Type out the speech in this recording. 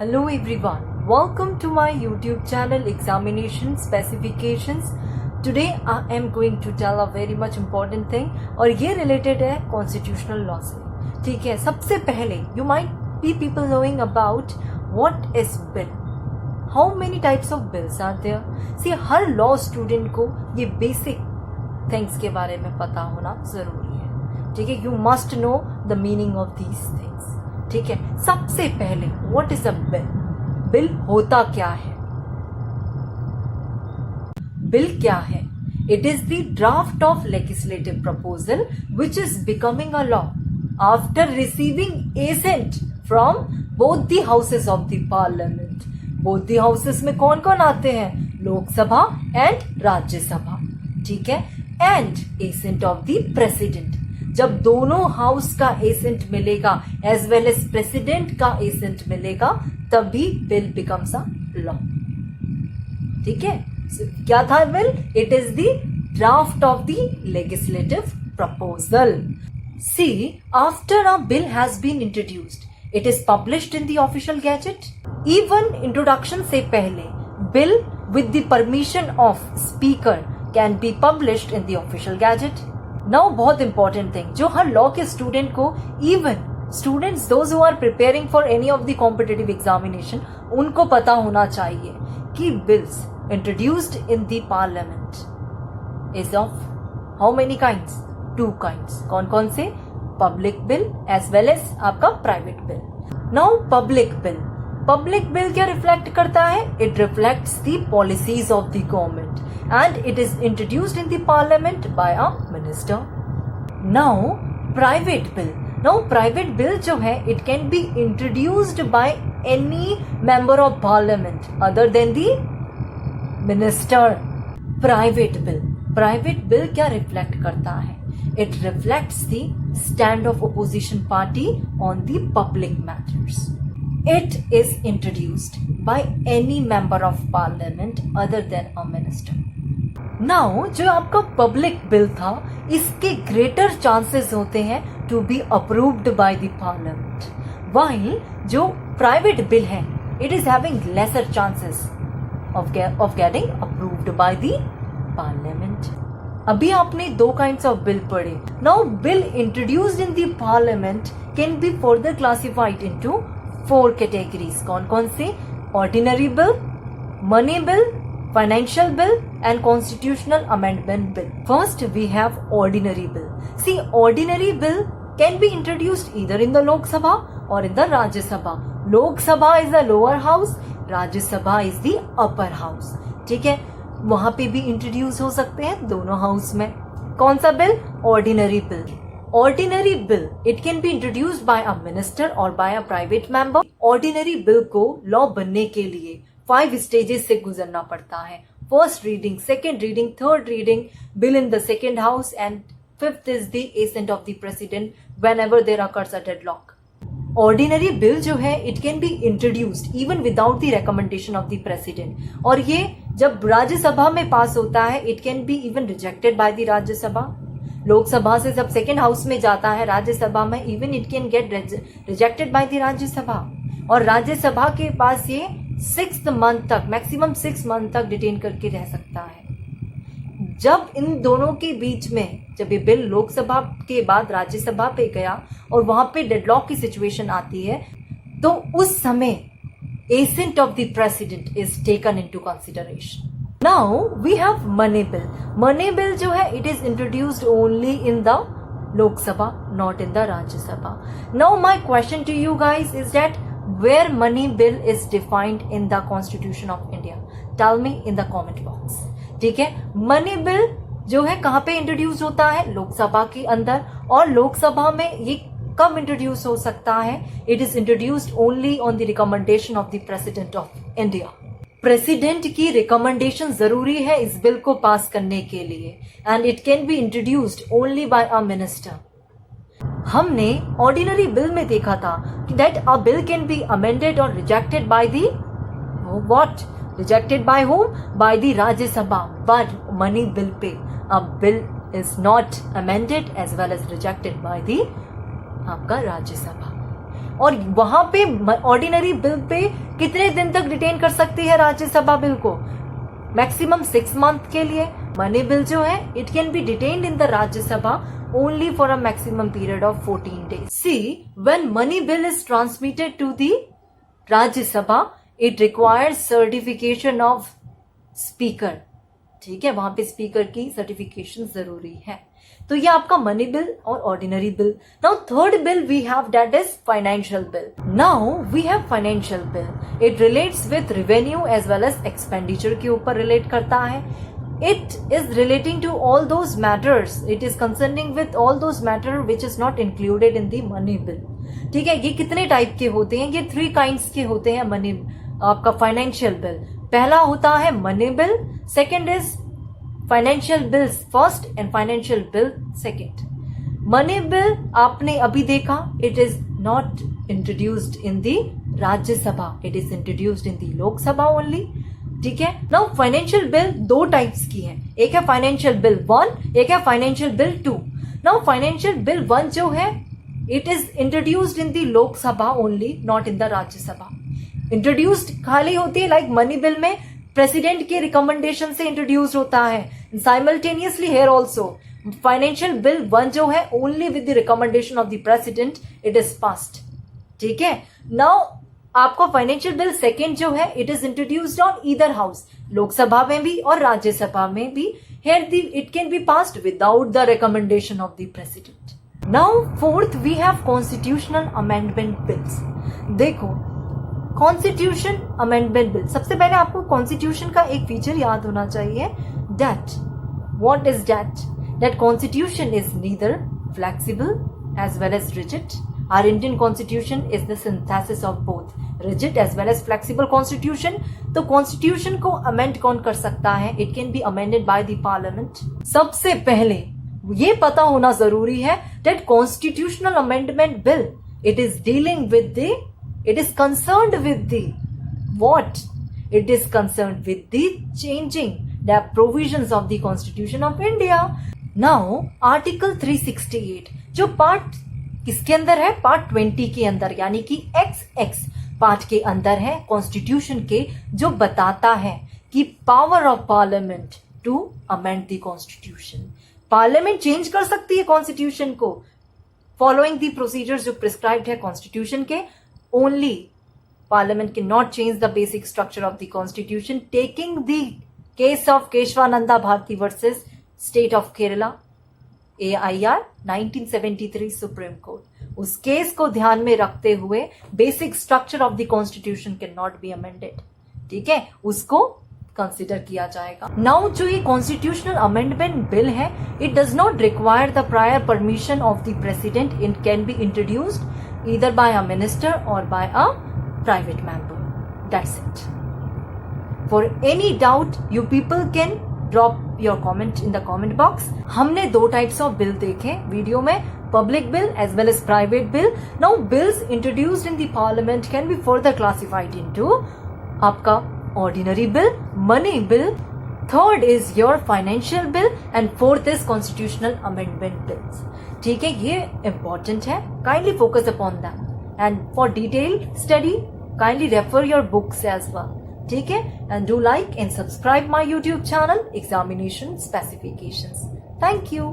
Hello everyone, welcome to my YouTube channel Examination Specifications. Today I am going to tell a very much important thing और ये related है constitutional law से. ठीक है, सबसे पहले you might be people knowing about what is bill. How many types of bills are there? See, her law student को ये basic things के बारे में पता होना जरूरी है. ठीक है, you must know the meaning of these things. ठीक है, सबसे पहले what is a bill? Bill होता क्या है? बिल क्या है? It is the draft of legislative proposal which is becoming a law after receiving assent from both the houses of the parliament. Both the houses में कौन कौन आते हैं? लोकसभा एंड राज्यसभा. ठीक है, and assent of the president. जब दोनों house का एसेंट मिलेगा एज वेल एज प्रेसिडेंट का एसेंट मिलेगा तभी बिल बिकम्स अ लॉ. ठीक है, क्या था bill? It is the draft of the legislative proposal. See, after a bill has been introduced it is published in the official gazette. Even introduction से पहले bill with the permission of speaker can be published in the official gazette. Now बहुत important thing जो हर law के student को, even students those who are preparing for any of the competitive examination, उनको पता होना चाहिए कि bills introduced in the parliament is of how many kinds? 2 kinds. कौन कौन से? Public bill as well as आपका private bill. Now public bill. Public bill क्या रिफ्लेक्ट करता है? It reflects the policies of the government and it is introduced in the parliament by a minister. Now private bill. Now private bill जो है it can be introduced by any member of parliament other than the minister. Private bill. Private bill क्या reflect करता है? It reflects the stand of opposition party on the public matters. It is introduced by any member of parliament other than a minister. Now जो आपका public bill था इसके greater chances होते हैं to be approved by the parliament, while जो private bill है it is having lesser chances of getting approved by the parliament. अभी आपने 2 काइंड्स ऑफ बिल पढ़े. Now bill introduced in the parliament can be further classified into 4 categories. कौन कौन से? Ordinary bill, money bill, financial bill and constitutional amendment bill. First we have ordinary bill. See, ordinary bill can be introduced either in the Lok Sabha or in the Rajya Sabha. Lok Sabha is the lower house, Rajya Sabha is the upper house. ठीक है, वहां पे भी introduce हो सकते हैं दोनों house में. कौन सा bill? Ordinary bill. Ordinary bill it can be introduced by a minister or by a private member. Ordinary bill को लॉ बनने के लिए 5 स्टेजेस से गुजरना पड़ता है. First reading, second reading, third reading, bill in the second house and fifth is the assent of the president whenever there occurs a deadlock. Ordinary bill जो है it can be introduced even without the recommendation of the president, और ये जब राज्यसभा में पास होता है it can be even rejected by the Rajya Sabha. Lok Sabha से जब सेकेंड हाउस में जाता है राज्यसभा में, even it can get rejected by the Rajya Sabha. और राज्यसभा के पास ये 6 मंथ तक, मैक्सिमम 6 मंथ तक डिटेन करके रह सकता है. जब इन दोनों के बीच में, जब ये बिल लोकसभा के बाद राज्यसभा पे गया और वहां पे डेडलॉक की सिचुएशन आती है, तो उस समय assent of the president is taken into consideration. Now we have money bill. Money bill जो है it is introduced only in the Lok Sabha, not in the Rajya Sabha. Now my question to you guys is that where money bill is defined in the constitution of India? Tell me in the comment box. ठीक है, money bill जो है कहां पे introduce होता है? लोकसभा के अंदर. और लोकसभा में ये कब इंट्रोड्यूस हो सकता है? It is introduced only on the recommendation of the president of India. President की रिकमेंडेशन जरूरी है इस बिल को पास करने के लिए, and it can be introduced only by a minister. हमने ऑर्डिनरी बिल में देखा था that a bill can be amended or rejected by the what? Rejected by whom? By the Rajya Sabha. But money bill पे a bill is not amended as well as rejected by the आपका राज्यसभा. और वहां पे ordinary bill pay कितने दिन तक detain कर सकती है राज्यसभा बिल को? मैक्सिमम 6 मंथ के लिए। मनी बिल जो है it can B detained in the Rajya Sabha only for a maximum period of 14 days. See, when money bill is transmitted to the Rajya Sabha, it requires certification of speaker. ठीक है, वहां पे speaker की certification जरूरी है। तो ये आपका मनी बिल और ordinary bill. Now third bill we have, that is financial bill. Now we have financial bill. It relates with revenue as well as expenditure के ऊपर रिलेट करता है। It is relating to all those matters. It is concerning with all those matter which is not included in the money bill. ठीक है, ये कितने type के होते हैं? ये 3 kinds के होते हैं मनी आपका फाइनेंशियल बिल। पहला होता है money bill, second is financial bills first and financial bill second. Money bill आपने अभी देखा, it is not introduced in the Rajya Sabha, it is introduced in the Lok Sabha only. ठीक है। नाउ फाइनेंशियल बिल 2 टाइप्स की है, एक है फाइनेंशियल बिल 1, एक है financial bill 2। Now financial bill 1 जो है it is introduced in the Lok Sabha only, not in the Rajya Sabha. Introduced खाली होती है लाइक मनी बिल में प्रेसिडेंट के रिकमेंडेशन से इंट्रोड्यूस होता है, simultaneously here also financial bill 1 जो है only with the recommendation of the president it is passed. ठीक है। नाउ आपको फाइनेंशियल बिल सेकेंड जो है it is introduced on either house, Lok Sabha में भी और राज्यसभा में भी। Here it can be passed without the recommendation of the president. Now fourth we have constitutional amendment bills. देखो कॉन्स्टिट्यूशन अमेंडमेंट बिल, सबसे पहले आपको कॉन्स्टिट्यूशन का एक फीचर याद होना चाहिए, that what is that constitution is neither flexible as well as rigid. Our Indian Constitution is the synthesis of both rigid as well as flexible Constitution. तो Constitution को amend कौन कर सकता है? It can be amended by the Parliament. सबसे पहले ये पता होना जरूरी है that Constitutional Amendment Bill it is dealing with the, it is concerned with the what? It is concerned with the changing the provisions of the Constitution of India. Now Article 368 जो part किसके अंदर है? Part 20 के अंदर, यानी कि XX part के अंदर है कॉन्स्टिट्यूशन के, जो बताता है कि power of parliament to amend the constitution. Parliament change कर सकती है कॉन्स्टिट्यूशन को फॉलोइंग द प्रोसीजर्स जो प्रिस्क्राइब्ड है कॉन्स्टिट्यूशन के। Only parliament can not change the basic structure of the constitution. Taking the case of Kesavananda Bharati versus state of Kerala AIR 1973 supreme court, उस case को ध्यान में रखते हुए basic structure of the constitution can not be amended. ठीक है, उसको consider किया जाएगा। नाउ जो ये कॉन्स्टिट्यूशनल अमेंडमेंट बिल है it does not require the prior permission of the president, it can be introduced either by a minister or by a private member. That's it. For any doubt you people can drop your comment in the comment box. हमने 2 types of bill देखे video में, public bill as well as private bill. Now bills introduced in the parliament can be further classified into आपका ordinary bill, money bill, third is your financial bill and fourth is constitutional amendment bills. ठीक है, ये important है, kindly focus upon that and for detail study kindly refer your books as well. ठीक है, and do like and subscribe my YouTube channel Examination Specifications. Thank you.